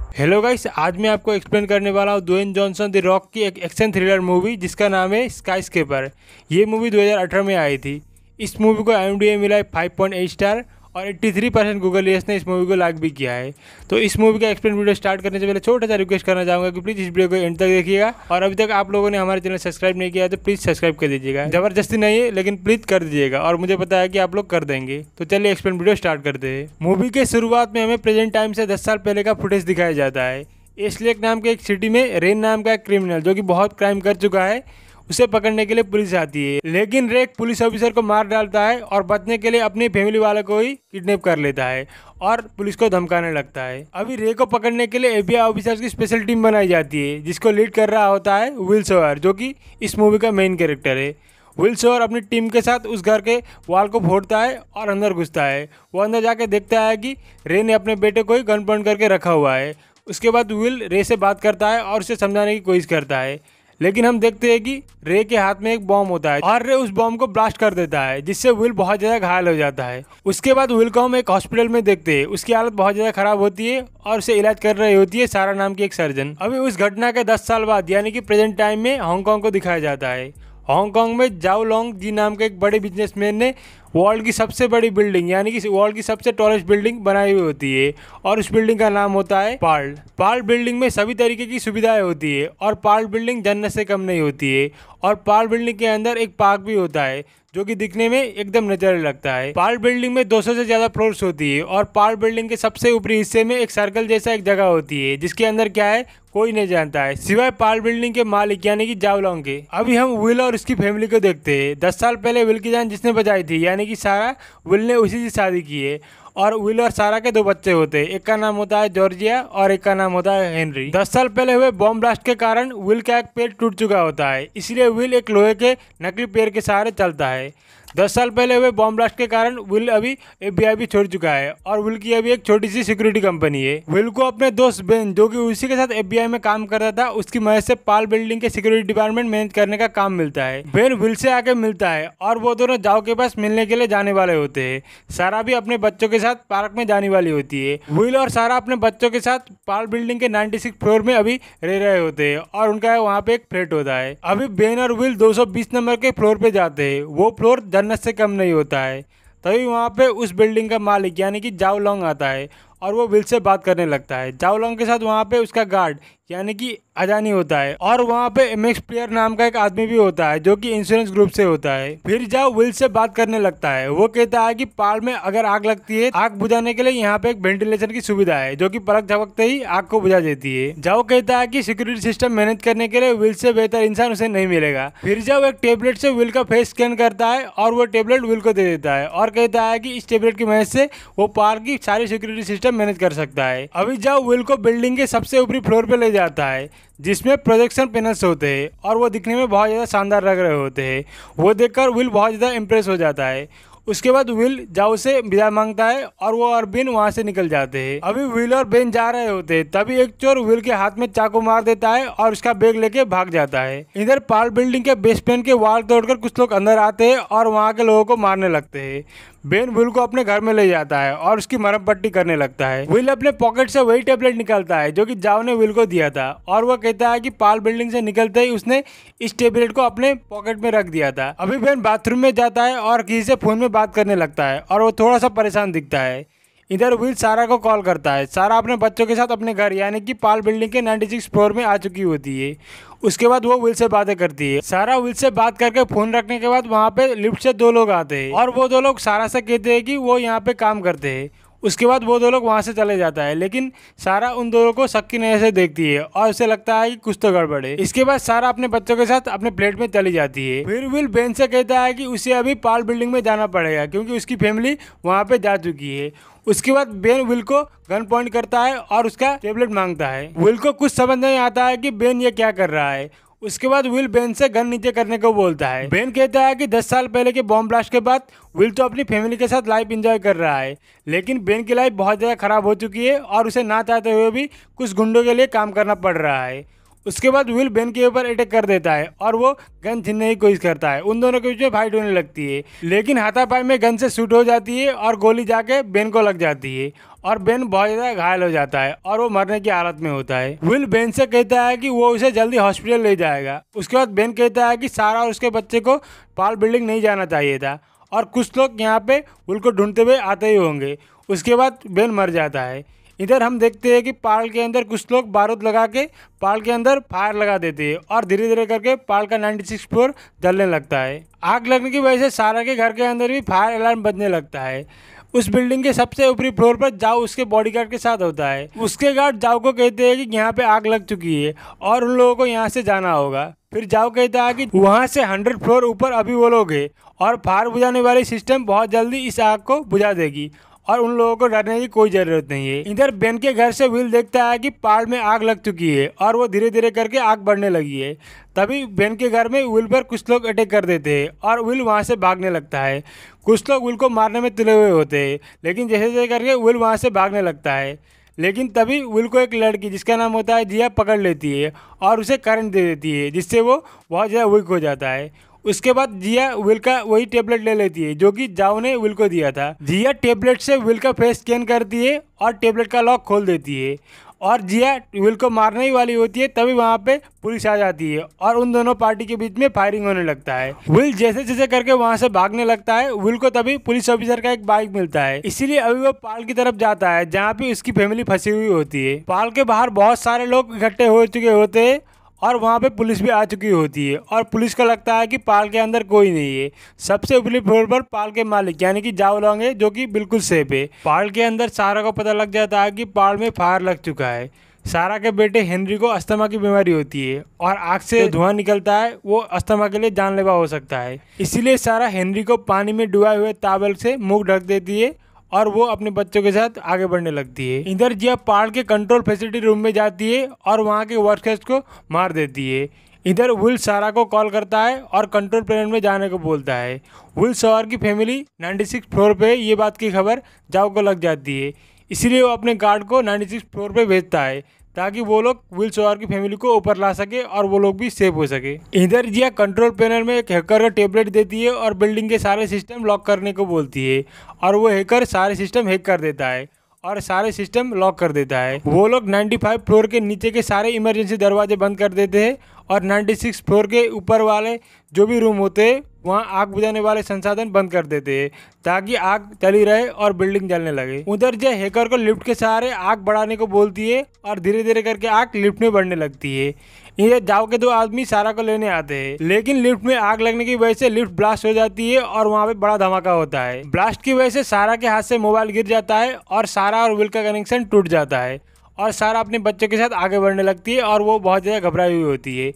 Hello guys, आज मैं आपको एक्सप्लेन करने वाला हूँ ड्वेन जॉनसन द रॉक की एक एक्शन थ्रिलर मूवी जिसका नाम है स्काईस्केपर। ये मूवी 2018 में आई थी। इस मूवी को IMDb मिला है 5.8 स्टार और 83% गूगल रिव्यूज ने इस मूवी को लाइक भी किया है। तो इस मूवी का एक्सप्लेन वीडियो स्टार्ट करने से पहले छोटा सा रिक्वेस्ट करना चाहूँगा कि प्लीज़ इस वीडियो को एंड तक देखिएगा और अभी तक आप लोगों ने हमारे चैनल सब्सक्राइब नहीं किया है तो प्लीज़ सब्सक्राइब कर दीजिएगा। ज़बरदस्ती नहीं है लेकिन प्लीज़ कर दीजिएगा और मुझे पता है कि आप लोग कर देंगे। तो चलिए एक्सप्लेन वीडियो स्टार्ट करते हैं। मूवी के शुरुआत में हमें प्रेजेंट टाइम से 10 साल पहले का फुटेज दिखाया जाता है। एशलेक नाम के एक सिटी में रेन नाम का एक क्रिमिनल जो कि बहुत क्राइम कर चुका है, उसे पकड़ने के लिए पुलिस आती है। लेकिन रे एक पुलिस ऑफिसर को मार डालता है और बचने के लिए अपनी फैमिली वाले को ही किडनैप कर लेता है और पुलिस को धमकाने लगता है। अभी रे को पकड़ने के लिए FBI ऑफिसर्स की स्पेशल टीम बनाई जाती है जिसको लीड कर रहा होता है विल सॉयर, जो कि इस मूवी का मेन कैरेक्टर है। विल सॉयर अपनी टीम के साथ उस घर के वॉल को फोड़ता है और अंदर घुसता है। वो अंदर जाके देखता है कि रे ने अपने बेटे को ही गन पॉइंट करके रखा हुआ है। उसके बाद विल रे से बात करता है और उसे समझाने की कोशिश करता है, लेकिन हम देखते हैं कि रे के हाथ में एक बॉम्ब होता है और रे उस बॉम्ब को ब्लास्ट कर देता है जिससे विल बहुत ज़्यादा घायल हो जाता है। उसके बाद विल को हम एक हॉस्पिटल में देखते हैं। उसकी हालत बहुत ज़्यादा खराब होती है और उसे इलाज कर रही होती है सारा नाम की एक सर्जन। अभी उस घटना के 10 साल बाद यानी कि प्रेजेंट टाइम में हांगकांग को दिखाया जाता है। हांगकांग में जाओ लोंग जी नाम के एक बड़े बिजनेसमैन ने वर्ल्ड की सबसे बड़ी बिल्डिंग यानी कि वर्ल्ड की सबसे टॉलेस्ट बिल्डिंग बनाई हुई होती है और उस बिल्डिंग का नाम होता है पार्ल। पार्ल बिल्डिंग में सभी तरीके की सुविधाएं होती है और पार्ल बिल्डिंग जन्नत से कम नहीं होती है। और पार्ल बिल्डिंग के अंदर एक पार्क भी होता है जो कि दिखने में एकदम नेचुरल लगता है। पार्ल बिल्डिंग में 200 से ज़्यादा फ्लोर्स होती है और पार्ल बिल्डिंग के सबसे ऊपरी हिस्से में एक सर्कल जैसा एक जगह होती है जिसके अंदर क्या है कोई नहीं जानता है सिवाय पार्ल बिल्डिंग के मालिक यानी कि जाओ लोंग के। अभी हम विल और उसकी फैमिली को देखते हैं। 10 साल पहले विल की जान जिसने बचाई थी यानी कि सारा, विल ने उसी से शादी की है और विल और सारा के 2 बच्चे होते हैं। एक का नाम होता है जॉर्जिया और एक का नाम होता है हेनरी। 10 साल पहले हुए बॉम्ब ब्लास्ट के कारण विल का एक पैर टूट चुका होता है, इसलिए विल एक लोहे के नकली पैर के सहारे चलता है। 10 साल पहले हुए बॉम्ब ब्लास्ट के कारण विल अभी FBI भी छोड़ चुका है और विल की अभी एक छोटी सी सिक्योरिटी कंपनी है। विल को अपने दोस्त बेन जो कि उसी के साथ FBI में काम करता था उसकी मदद से पाल बिल्डिंग के सिक्योरिटी डिपार्टमेंट मैनेज करने का काम मिलता है। बेन विल से आके मिलता है और वो दोनों जाओ के पास मिलने के लिए जाने वाले होते हैं। सारा भी अपने बच्चों के साथ पार्क में जाने वाली होती है। विल और सारा अपने बच्चों के साथ पाल बिल्डिंग के 96 फ्लोर में अभी रह रहे होते हैं और उनका वहाँ पे एक फ्लैट होता है। अभी बेन और विल 220 नंबर के फ्लोर पे जाते हैं। वो फ्लोर जन्नत से कम नहीं होता है। तभी वहाँ पे उस बिल्डिंग का मालिक यानी कि जाओ लोंग आता है और वो विल से बात करने लगता है। जाओ लोंग के साथ वहाँ पे उसका गार्ड यानी कि अजानी होता है और वहाँ पे MX प्लेयर नाम का एक आदमी भी होता है जो कि इंश्योरेंस ग्रुप से होता है। फिर जाओ विल से बात करने लगता है। वो कहता है कि पाल में अगर आग लगती है आग बुझाने के लिए यहाँ पे एक वेंटिलेशन की सुविधा है जो कि पलक झपकते ही आग को बुझा देती है। जाओ कहता है कि सिक्योरिटी सिस्टम मैनेज करने के लिए विल से बेहतर इंसान उसे नहीं मिलेगा। फिर जाओ एक टेबलेट से विल का फेस स्कैन करता है और वो टेबलेट विल को दे देता है और कहता है कि इस टेबलेट की मदद से वो पार्क की सारी सिक्योरिटी सिस्टम मैनेज कर सकता है। अभी जाओ विल को बिल्डिंग के सबसे ऊपरी फ्लोर पे ले जाता है जिसमें प्रोजेक्शन पैनल्स होते हैं और वो दिखने में बहुत ज़्यादा शानदार लग रहे होते हैं। वो देखकर विल बहुत ज़्यादा इम्प्रेस हो जाता है। उसके बाद विल जाओ से विदा मांगता है और वो और बेन वहाँ से निकल जाते हैं। अभी विल और बेन जा रहे होते हैं तभी एक चोर विल के हाथ में चाकू मार देता है और उसका बैग लेके भाग जाता है। इधर पाल बिल्डिंग के बेसमेंट के वॉल तोड़कर कुछ लोग अंदर आते हैं और वहाँ के लोगों को मारने लगते हैं। बेन विल को अपने घर में ले जाता है और उसकी मरहम पट्टी करने लगता है। विल अपने पॉकेट से वही टेबलेट निकालता है जो कि जाओ ने विल को दिया था और वो कहता है कि पाल बिल्डिंग से निकलते ही उसने इस टेबलेट को अपने पॉकेट में रख दिया था। अभी बेन बाथरूम में जाता है और किसी से फोन में बात करने लगता है और वो थोड़ा सा परेशान दिखता है। इधर विल सारा को कॉल करता है। सारा अपने बच्चों के साथ अपने घर यानी कि पाल बिल्डिंग के 96 फ्लोर में आ चुकी होती है। उसके बाद वो विल से बातें करती है। सारा विल से बात करके फोन रखने के बाद वहाँ पे लिफ्ट से 2 लोग आते हैं और वो 2 लोग सारा से कहते हैं कि वो यहाँ पे काम करते हैं। उसके बाद वो 2 लोग वहाँ से चले जाता है, लेकिन सारा उन 2 लोगों को शक की नज़र से देखती है और उसे लगता है कि कुछ तो गड़बड़ है। इसके बाद सारा अपने बच्चों के साथ अपने फ्लैट में चली जाती है। फिर विल बेन से कहता है कि उसे अभी पाल बिल्डिंग में जाना पड़ेगा क्योंकि उसकी फैमिली वहाँ पे जा चुकी है। उसके बाद बेन विल को गन पॉइंट करता है और उसका टेबलेट मांगता है। विल को कुछ समझ नहीं आता है कि बेन ये क्या कर रहा है। उसके बाद विल बेन से गन नीचे करने को बोलता है। बेन कहता है कि 10 साल पहले के बॉम्ब ब्लास्ट के बाद विल तो अपनी फैमिली के साथ लाइफ एंजॉय कर रहा है, लेकिन बेन की लाइफ बहुत ज़्यादा खराब हो चुकी है और उसे ना चाहते हुए भी कुछ गुंडों के लिए काम करना पड़ रहा है। उसके बाद विल बेन के ऊपर अटैक कर देता है और वो गन छीनने की कोशिश करता है। उन दोनों के बीच में फाइट होने लगती है, लेकिन हाथापाई में गन से शूट हो जाती है और गोली जाके बेन को लग जाती है और बेन बहुत ज़्यादा घायल हो जाता है और वो मरने की हालत में होता है। विल बेन से कहता है कि वो उसे जल्दी हॉस्पिटल ले जाएगा। उसके बाद बेन कहता है कि सारा और उसके बच्चे को पाल बिल्डिंग नहीं जाना चाहिए था और कुछ लोग यहाँ पे विल को ढूंढते हुए आते ही होंगे। उसके बाद बेन मर जाता है। इधर हम देखते हैं कि पाल के अंदर कुछ लोग बारूद लगा के पाल के अंदर फायर लगा देते हैं और धीरे धीरे करके पाल का 96 फ्लोर जलने लगता है। आग लगने की वजह से सारा के घर के अंदर भी फायर अलार्म बजने लगता है। उस बिल्डिंग के सबसे ऊपरी फ्लोर पर जाओ उसके बॉडीगार्ड के साथ होता है। उसके गार्ड जाओ को कहते हैं कि यहाँ पे आग लग चुकी है और उन लोगों को यहाँ से जाना होगा। फिर जाओ कहता है कि वहाँ से 100 फ्लोर ऊपर अभी वो लोग हैं और फायर बुझाने वाली सिस्टम बहुत जल्दी इस आग को बुझा देगी और उन लोगों को डरने की कोई जरूरत नहीं है। इधर बेन के घर से विल देखता है कि पाल में आग लग चुकी है और वो धीरे धीरे करके आग बढ़ने लगी है। तभी बेन के घर में विल पर कुछ लोग अटैक कर देते हैं और विल वहां से भागने लगता है। कुछ लोग विल को मारने में तुले हुए होते हैं, लेकिन जैसे जैसे करके विल वहां से भागने लगता है। लेकिन तभी विल को एक लड़की जिसका नाम होता है जिया पकड़ लेती है और उसे करंट दे देती है, जिससे वो बहुत ज़्यादा वीक हो जाता है। उसके बाद जिया विल का वही टेबलेट ले लेती है जो कि जाओ ने विल को दिया था। जिया टेबलेट से विल का फेस स्कैन करती है और टेबलेट का लॉक खोल देती है और जिया विल को मारने ही वाली होती है। तभी वहाँ पे पुलिस आ जाती है और उन दोनों पार्टी के बीच में फायरिंग होने लगता है। विल जैसे जैसे करके वहाँ से भागने लगता है। विल को तभी पुलिस ऑफिसर का एक बाइक मिलता है, इसीलिए अभी वो पाल की तरफ जाता है जहाँ पे उसकी फैमिली फंसी हुई होती है। पाल के बाहर बहुत सारे लोग इकट्ठे हो चुके होते हैं और वहाँ पे पुलिस भी आ चुकी होती है और पुलिस को लगता है कि पाल के अंदर कोई नहीं है। सबसे ऊपरी फ्लोर पर पाल के मालिक यानी कि जाओ लॉन्ग है जो कि बिल्कुल सेफ है। पाल के अंदर सारा को पता लग जाता है कि पाल में फायर लग चुका है। सारा के बेटे हेनरी को अस्थमा की बीमारी होती है और आँख से धुआं निकलता है, वो अस्थमा के लिए जानलेवा हो सकता है। इसीलिए सारा हेनरी को पानी में डुबाए हुए टॉवल से मुंह ढक देती है और वो अपने बच्चों के साथ आगे बढ़ने लगती है। इधर जिया पाल के कंट्रोल फैसिलिटी रूम में जाती है और वहाँ के वर्कर्स को मार देती है। इधर विल सारा को कॉल करता है और कंट्रोल प्लेन में जाने को बोलता है। विल सवार की फैमिली 96 फ्लोर पे ये बात की खबर जाओ को लग जाती है, इसलिए वो अपने गार्ड को 96 फ्लोर पे भेजता है ताकि वो लोग विल सवार की फैमिली को ऊपर ला सके और वो लोग भी सेफ हो सके। इधर जिया कंट्रोल पैनल में एक हैकर का टेबलेट देती है और बिल्डिंग के सारे सिस्टम लॉक करने को बोलती है और वो हैकर सारे सिस्टम हैक कर देता है और सारे सिस्टम लॉक कर देता है। वो लोग 95 फ्लोर के नीचे के सारे इमरजेंसी दरवाजे बंद कर देते हैं और 96 फ्लोर के ऊपर वाले जो भी रूम होते हैं वहाँ आग बुझाने वाले संसाधन बंद कर देते हैं ताकि आग चली रहे और बिल्डिंग जलने लगे। उधर जो हैकर को लिफ्ट के सहारे आग बढ़ाने को बोलती है और धीरे धीरे करके आग लिफ्ट में बढ़ने लगती है। ये जाओ के दो आदमी सारा को लेने आते हैं, लेकिन लिफ्ट में आग लगने की वजह से लिफ्ट ब्लास्ट हो जाती है और वहाँ पे बड़ा धमाका होता है। ब्लास्ट की वजह से सारा के हाथ से मोबाइल गिर जाता है और सारा और विल का कनेक्शन टूट जाता है और सारा अपने बच्चों के साथ आगे बढ़ने लगती है और वो बहुत ज़्यादा घबराई हुई होती है।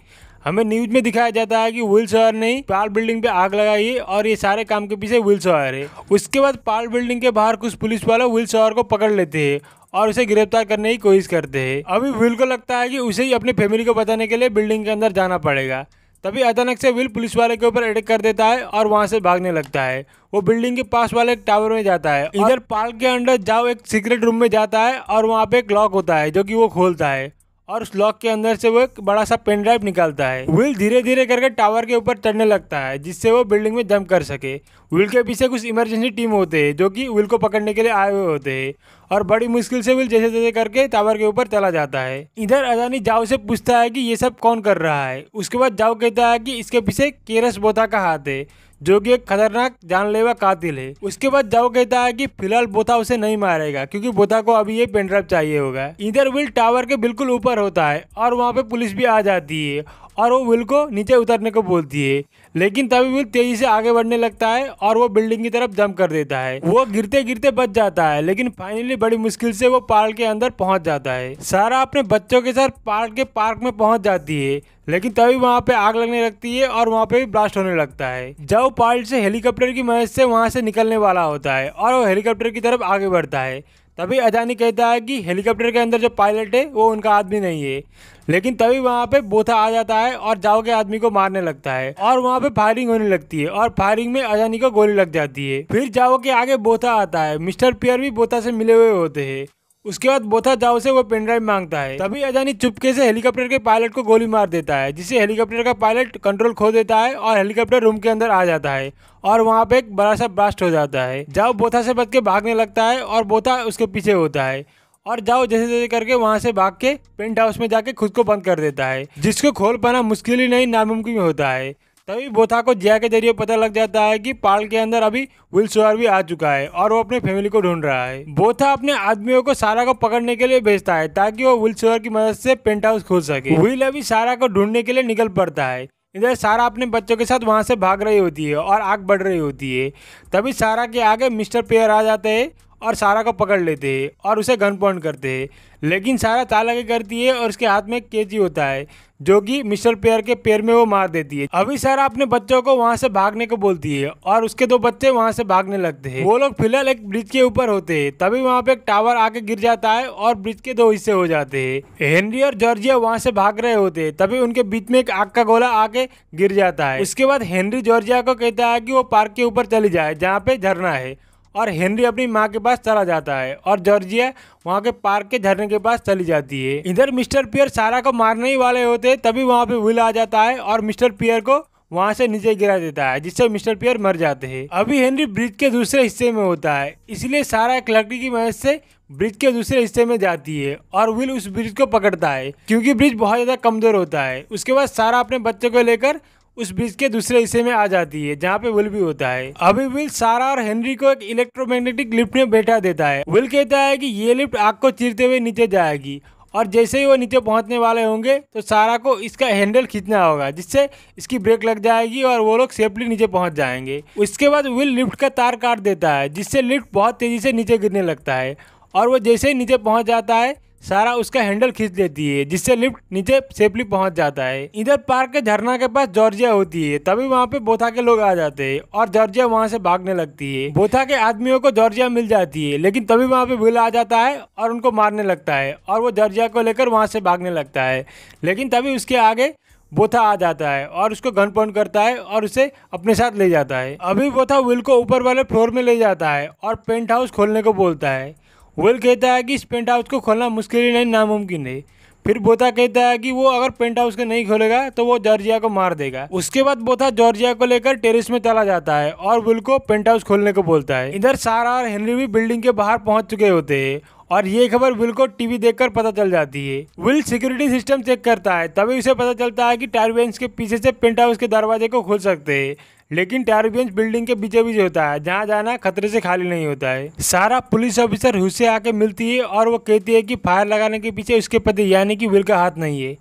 हमें न्यूज में दिखाया जाता है कि विल सॉयर ने पाल बिल्डिंग पे आग लगाई है और ये सारे काम के पीछे विल सॉयर है। उसके बाद पाल बिल्डिंग के बाहर कुछ पुलिस वाले विल सॉयर को पकड़ लेते हैं और उसे गिरफ्तार करने की कोशिश करते हैं। अभी विल को लगता है कि उसे ही अपनी फैमिली को बताने के लिए बिल्डिंग के अंदर जाना पड़ेगा। तभी अचानक से विल पुलिस वाले के ऊपर अटैक कर देता है और वहां से भागने लगता है। वो बिल्डिंग के पास वाले एक टावर में जाता है। इधर पाल के अंदर जाओ एक सीक्रेट रूम में जाता है और वहाँ पे एक लॉक होता है जो कि वो खोलता है और उस लॉक के अंदर से वो एक बड़ा सा पेन ड्राइव निकालता है। विल धीरे धीरे करके टावर के ऊपर चढ़ने लगता है जिससे वो बिल्डिंग में जंप कर सके। विल के पीछे कुछ इमरजेंसी टीम होते हैं जो कि विल को पकड़ने के लिए आए हुए होते हैं और बड़ी मुश्किल से विल जैसे जैसे करके टावर के ऊपर चला जाता है। इधर अदानी जाओ से पूछता है कि ये सब कौन कर रहा है। उसके बाद जाओ कहता है कि इसके पीछे केरस बोथा का हाथ है जो कि एक खतरनाक जानलेवा कातिल है। उसके बाद जाओ कहता है कि फिलहाल बोथा उसे नहीं मारेगा क्योंकि बोथा को अभी ये पेन ड्राइव चाहिए होगा। इधर विल टावर के बिल्कुल ऊपर होता है और वहाँ पे पुलिस भी आ जाती है और वो विल को नीचे उतरने को बोलती है, लेकिन तभी विल तेजी से आगे बढ़ने लगता है और वो बिल्डिंग की तरफ जंप कर देता है। वो गिरते गिरते बच जाता है, लेकिन फाइनली बड़ी मुश्किल से वो पार्क के अंदर पहुंच जाता है। सारा अपने बच्चों के साथ पार्क में पहुंच जाती है, लेकिन तभी वहाँ पे आग लगने लगती है और वहाँ पे भी ब्लास्ट होने लगता है। जब पायलट से हेलीकॉप्टर की मदद से वहाँ से निकलने वाला होता है और वो हेलीकॉप्टर की तरफ आगे बढ़ता है, तभी अदानी कहता है कि हेलीकॉप्टर के अंदर जो पायलट है वो उनका आदमी नहीं है। लेकिन तभी वहाँ पे बोथा आ जाता है और जाओ के आदमी को मारने लगता है और वहाँ पे फायरिंग होने लगती है और फायरिंग में अदानी को गोली लग जाती है। फिर जाओ के आगे बोथा आता है। मिस्टर पियर भी बोथा से मिले हुए होते हैं। उसके बाद बोथा जाओ से वो पेन ड्राइव मांगता है। तभी अजानी चुपके से हेलीकॉप्टर के पायलट को गोली मार देता है, जिससे हेलीकॉप्टर का पायलट कंट्रोल खो देता है और हेलीकॉप्टर रूम के अंदर आ जाता है और वहाँ पे एक बड़ा सा ब्लास्ट हो जाता है। जाओ बोथा से बच के भागने लगता है और बोथा उसके पीछे होता है और जाओ जैसे जैसे करके वहाँ से भाग के पेंट हाउस में जाके खुद को बंद कर देता है, जिसको खोल पाना मुश्किल ही नहीं नामुमकिन होता है। तभी बोथा को जिया के जरिए पता लग जाता है कि पाल के अंदर अभी विल सोअर भी आ चुका है और वो अपने फैमिली को ढूंढ रहा है। बोथा अपने आदमियों को सारा को पकड़ने के लिए भेजता है ताकि वो विल सोअर की मदद से पेंट हाउस खोल सके। विल अभी सारा को ढूंढने के लिए निकल पड़ता है। इधर सारा अपने बच्चों के साथ वहाँ से भाग रही होती है और आग बढ़ रही होती है। तभी सारा के आगे मिस्टर पेयर आ जाते हैं और सारा को पकड़ लेते हैं और उसे गन पॉइंट करते हैं, लेकिन सारा चालाकी करती है और उसके हाथ में एक कैंची होता है जो कि मिस्टर पेयर के पैर में वो मार देती है। अभी सारा अपने बच्चों को वहाँ से भागने को बोलती है और उसके दो बच्चे वहाँ से भागने लगते हैं। वो लोग फिलहाल एक ब्रिज के ऊपर होते हैं। तभी वहाँ पे एक टावर आके गिर जाता है और ब्रिज के दो हिस्से हो जाते हैं। हेनरी और जॉर्जिया वहाँ से भाग रहे होते हैं। तभी उनके बीच में एक आग का गोला आके गिर जाता है। उसके बाद हेनरी जॉर्जिया को कहता है कि वो पार्क के ऊपर चली जाए जहाँ पे झरना है, और हेनरी अपनी माँ के पास चला जाता है और जॉर्जिया वहाँ के पार्क के झरने के पास चली जाती है। इधर मिस्टर पियर सारा को मारने ही वाले होते हैं। तभी वहाँ पे विल आ जाता है और मिस्टर पियर को वहाँ से नीचे गिरा देता है, जिससे मिस्टर पियर मर जाते हैं। अभी हेनरी ब्रिज के दूसरे हिस्से में होता है, इसलिए सारा एक लकड़ी की मदद से ब्रिज के दूसरे हिस्से में जाती है और विल उस ब्रिज को पकड़ता है क्योंकि ब्रिज बहुत ज्यादा कमजोर होता है। उसके बाद सारा अपने बच्चे को लेकर उस ब्रिज के दूसरे हिस्से में आ जाती है जहाँ पे विल भी होता है। अभी विल सारा और हेनरी को एक इलेक्ट्रोमैग्नेटिक लिफ्ट में बैठा देता है। विल कहता है कि ये लिफ्ट आग को चीरते हुए नीचे जाएगी और जैसे ही वो नीचे पहुंचने वाले होंगे तो सारा को इसका हैंडल खींचना होगा, जिससे इसकी ब्रेक लग जाएगी और वो लोग सेफली नीचे पहुंच जाएंगे। उसके बाद विल लिफ्ट का तार काट देता है, जिससे लिफ्ट बहुत तेजी से नीचे गिरने लगता है और वो जैसे ही नीचे पहुंच जाता है सारा उसका हैंडल खींच लेती है, जिससे लिफ्ट नीचे सेफली पहुंच जाता है। इधर पार्क के झरना के पास जॉर्जिया होती है। तभी वहाँ पे बोथा के लोग आ जाते हैं और जॉर्जिया वहाँ से भागने लगती है। बोथा के आदमियों को जॉर्जिया मिल जाती है, लेकिन तभी वहाँ पे विल आ जाता है और उनको मारने लगता है और वो जॉर्जिया को लेकर वहाँ से भागने लगता है, लेकिन तभी उसके आगे बोथा आ जाता है और उसको गन पॉइंट करता है और उसे अपने साथ ले जाता है। अभी बोथा विल को ऊपर वाले फ्लोर में ले जाता है और पेंट हाउस खोलने को बोलता है। विल कहता है कि इस पेंट हाउस को खोलना मुश्किल ही नहीं नामुमकिन है। फिर बोथा कहता है कि वो अगर पेंट हाउस को नहीं खोलेगा तो वो जॉर्जिया को मार देगा। उसके बाद बोथा जॉर्जिया को लेकर टेरेस में चला जाता है और विल को पेंट हाउस खोलने को बोलता है। इधर सारा और हेनरी भी बिल्डिंग के बाहर पहुंच चुके होते हैं और ये खबर विल को टीवी देखकर पता चल जाती है। विल सिक्योरिटी सिस्टम चेक करता है, तभी उसे पता चलता है कि टारबेंस के पीछे से पेंट हाउस के दरवाजे को खोल सकते हैं, लेकिन टारबेंस बिल्डिंग के बीचों बीच होता है जहाँ जाना खतरे से खाली नहीं होता है। सारा पुलिस ऑफिसर हुस से आके मिलती है और वो कहती है कि फायर लगाने के पीछे उसके पति यानी कि विल का हाथ नहीं है।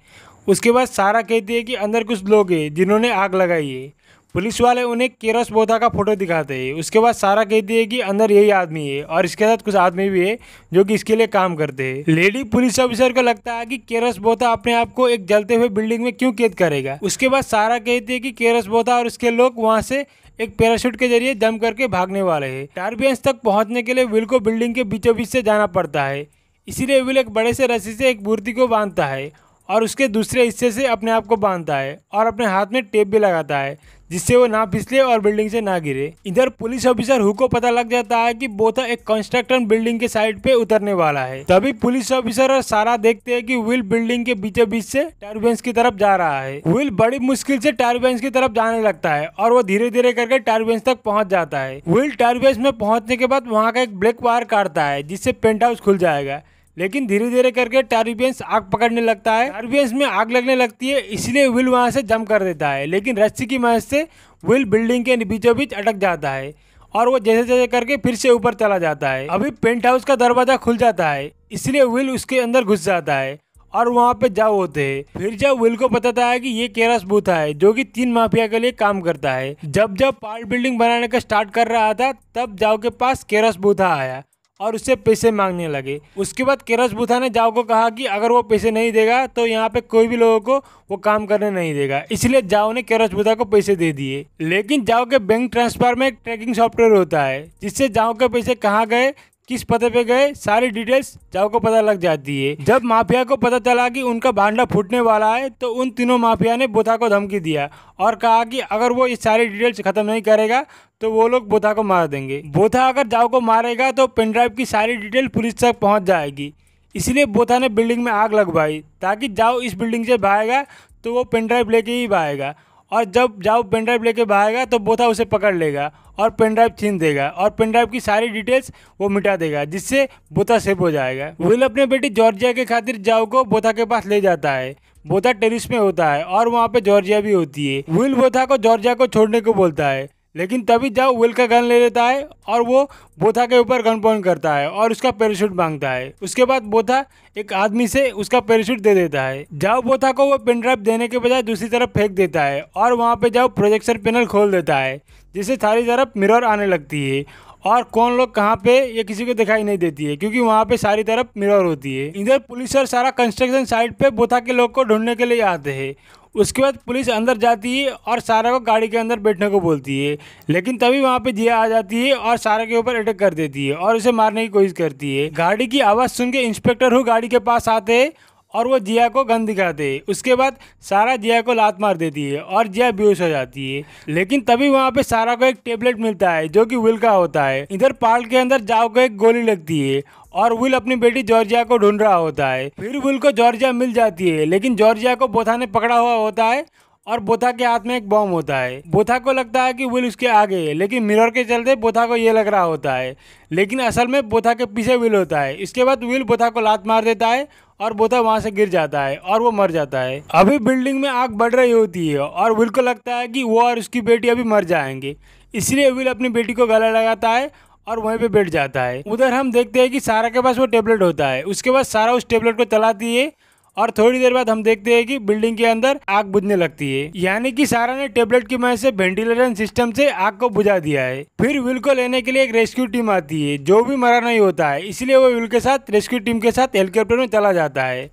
उसके बाद सारा कहती है कि अंदर कुछ लोग हैं जिन्होंने आग लगाई है। पुलिस वाले उन्हें केरस बोथा का फोटो दिखाते हैं। उसके बाद सारा कहती है कि अंदर यही आदमी है और इसके साथ कुछ आदमी भी है जो कि इसके लिए काम करते हैं। लेडी पुलिस ऑफिसर को लगता है कि केरस बोथा अपने आप को एक जलते हुए बिल्डिंग में क्यों कैद करेगा। उसके बाद सारा कहती है कि केरस बोथा और उसके लोग वहाँ से एक पैराशूट के जरिए जंप करके भागने वाले हैं। टारबियंस तक पहुँचने के लिए विल को बिल्डिंग के बीचों बीच से जाना पड़ता है, इसीलिए विल एक बड़े से रस्सी से एक मूर्ति को बांधता है और उसके दूसरे हिस्से से अपने आप को बांधता है और अपने हाथ में टेप भी लगाता है, जिससे वो ना फिसले और बिल्डिंग से ना गिरे। इधर पुलिस ऑफिसर हु को पता लग जाता है कि बोथा एक कंस्ट्रक्शन बिल्डिंग के साइड पे उतरने वाला है। तभी पुलिस ऑफिसर और सारा देखते हैं कि विल बिल्डिंग के बीचों बीच से टारबेंस की तरफ जा रहा है। विल बड़ी मुश्किल से टारबेंस की तरफ जाने लगता है और वो धीरे धीरे करके टारबेंस तक पहुंच जाता है। विल टारबेंस में पहुंचने के बाद वहाँ का एक ब्लैक वायर काटता है, जिससे पेंट हाउस खुल जाएगा, लेकिन धीरे धीरे करके टारबियंस आग पकड़ने लगता है। टारबियंस में आग लगने लगती है, इसलिए विल वहां से जंप कर देता है, लेकिन रस्सी की मदद से विल बिल्डिंग के बीचों बीच अटक जाता है और वो जैसे जैसे करके फिर से ऊपर चला जाता है। अभी पेंट हाउस का दरवाजा खुल जाता है, इसलिए विल उसके अंदर घुस जाता है और वहाँ पे जाओ होते हैं। फिर जब विल को पता है कि ये केरस बोथा है जो कि 3 माफिया के लिए काम करता है। जब पार्ट बिल्डिंग बनाने का स्टार्ट कर रहा था तब जाओ के पास केरस बोथा आया और उससे पैसे मांगने लगे। उसके बाद केरस बोथा ने जाओ को कहा कि अगर वो पैसे नहीं देगा तो यहाँ पे कोई भी लोगों को वो काम करने नहीं देगा, इसलिए जाओ ने केरस बोथा को पैसे दे दिए। लेकिन जाओ के बैंक ट्रांसफर में एक ट्रैकिंग सॉफ्टवेयर होता है, जिससे जाओ के पैसे कहाँ गए किस पते पे गए, सारी डिटेल्स जाओ को पता लग जाती है। जब माफिया को पता चला कि उनका भांडा फूटने वाला है तो उन तीनों माफिया ने बोथा को धमकी दिया और कहा कि अगर वो ये सारी डिटेल्स खत्म नहीं करेगा तो वो लोग बोथा को मार देंगे। बोथा अगर जाओ को मारेगा तो पेन ड्राइव की सारी डिटेल पुलिस तक पहुंच जाएगी। इसलिए बोथा ने बिल्डिंग में आग लगवाई ताकि जाओ इस बिल्डिंग से भागेगा तो वो पेन ड्राइव लेके ही भागेगा, और जब जाओ पेन ड्राइव लेके भागेगा तो बोथा उसे पकड़ लेगा और पेन ड्राइव छीन देगा और पेन ड्राइव की सारी डिटेल्स वो मिटा देगा, जिससे बोथा सेफ हो जाएगा। विल अपने बेटी जॉर्जिया के खातिर जाओ को बोथा के पास ले जाता है। बोथा टेरिस में होता है और वहाँ पे जॉर्जिया भी होती है। विल बोथा को जॉर्जिया को छोड़ने को बोलता है, लेकिन तभी जाओ विल का गन ले लेता है और वो बोथा के ऊपर गन पॉइंट करता है और उसका पैराशूट मांगता है। उसके बाद बोथा एक आदमी से उसका पैराशूट दे देता है। जाओ बोथा को वो पेन ड्राइव देने के बजाय दूसरी तरफ फेंक देता है और वहाँ पे जाओ प्रोजेक्शन पैनल खोल देता है, जिससे सारी तरफ मिरर आने लगती है और कौन लोग कहाँ पे ये किसी को दिखाई नहीं देती है, क्योंकि वहाँ पे सारी तरफ मिरर होती है। इधर पुलिस और सारा कंस्ट्रक्शन साइट पे बोथा के लोग को ढूंढने के लिए आते हैं। उसके बाद पुलिस अंदर जाती है और सारा को गाड़ी के अंदर बैठने को बोलती है, लेकिन तभी वहाँ पे जिया आ जाती है और सारा के ऊपर अटैक कर देती है और उसे मारने की कोशिश करती है। गाड़ी की आवाज़ सुन के इंस्पेक्टर हु गाड़ी के पास आते हैं और वो जिया को गन दिखाते हैं। उसके बाद सारा जिया को लात मार देती है और जिया बेहोश हो जाती है। लेकिन तभी वहाँ पे सारा को एक टेबलेट मिलता है जो कि विल का होता है। इधर पार्क के अंदर जाओ को एक गोली लगती है और विल अपनी बेटी जॉर्जिया को ढूंढ रहा होता है। फिर विल को जॉर्जिया मिल जाती है, लेकिन जॉर्जिया को बोथा ने पकड़ा हुआ होता है और बोथा के हाथ में एक बॉम्ब होता है। बोथा को लगता है कि विल उसके आगे है, लेकिन मिरर के चलते बोथा को ये लग रहा होता है, लेकिन असल में बोथा के पीछे विल होता है। इसके बाद विल बोथा को लात मार देता है और बोथा वहां से गिर जाता है और वो मर जाता है। अभी बिल्डिंग में आग बढ़ रही होती है और विल को लगता है कि वो और उसकी बेटी अभी मर जाएंगे, इसलिए विल अपनी बेटी को गला लगाता है और वहीं पे बैठ जाता है। उधर हम देखते हैं कि सारा के पास वो टेबलेट होता है। उसके बाद सारा उस टेबलेट को चलाती है और थोड़ी देर बाद हम देखते हैं कि बिल्डिंग के अंदर आग बुझने लगती है, यानी कि सारा ने टेबलेट की मदद से वेंटिलेशन सिस्टम से आग को बुझा दिया है। फिर विल को लेने के लिए एक रेस्क्यू टीम आती है जो भी मरा नहीं होता है, इसलिए वो विल के साथ रेस्क्यू टीम के साथ हेलीकॉप्टर में चला जाता है।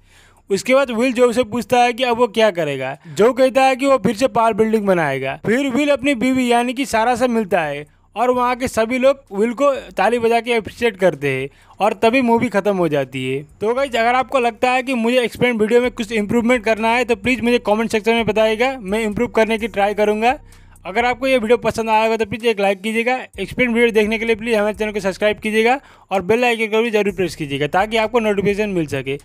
उसके बाद विल जो से पूछता है कि अब वो क्या करेगा। जो कहता है कि वो फिर से पाल बिल्डिंग बनाएगा। फिर विल अपनी बीवी यानी कि सारा से मिलता है और वहाँ के सभी लोग विल को ताली बजा के अप्रिशिएट करते हैं और तभी मूवी खत्म हो जाती है। तो गाइस, अगर आपको लगता है कि मुझे एक्सप्लेन वीडियो में कुछ इंप्रूवमेंट करना है तो प्लीज़ मुझे कमेंट सेक्शन में बताइएगा, मैं इंप्रूव करने की ट्राई करूँगा। अगर आपको ये वीडियो पसंद आएगा तो प्लीज़ एक लाइक कीजिएगा। एक्सप्लेन वीडियो देखने के लिए प्लीज़ हमारे चैनल को सब्सक्राइब कीजिएगा और बेल आइकन को भी जरूर प्रेस कीजिएगा ताकि आपको नोटिफिकेशन मिल सके।